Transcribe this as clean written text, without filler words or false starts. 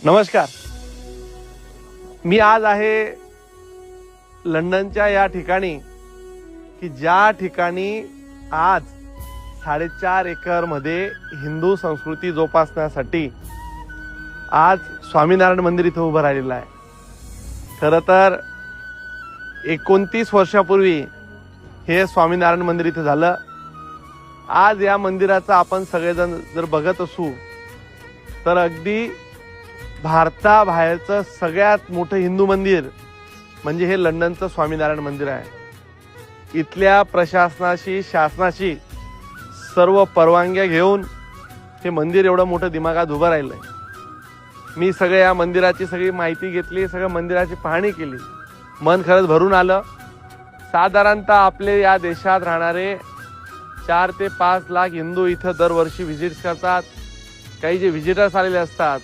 नमस्कार. मी आज आहे लंडनच्या या ठिकाणी की ज्या ठिकाणी आज 4.5 एकर मध्ये हिंदू संस्कृती जोपासण्यासाठी आज स्वामीनारायण मंदिर इथं उभं राहिलेलं आहे. खरं तर 29 वर्षापूर्वी हे स्वामीनारायण मंदिर इथं झालं. आज या मंदिराचं आपण सगळेजण जर बघत असू तर अगदी भारताबाहेरचं सगळ्यात मोठं हिंदू मंदिर म्हणजे हे लंडनचं स्वामीनारायण मंदिर आहे. इथल्या प्रशासनाशी शासनाशी सर्व परवानग्या घेऊन हे मंदिर एवढं मोठं दिमागात उभं राहिलंय. मी सगळ्या या मंदिराची सगळी माहिती घेतली, सगळ्या मंदिराची पाहणी केली. मन खरंच भरून आलं. साधारणतः आपले या देशात राहणारे 4 ते 5 लाख हिंदू इथं दरवर्षी व्हिजिट्स करतात. काही जे व्हिजिटर्स आलेले असतात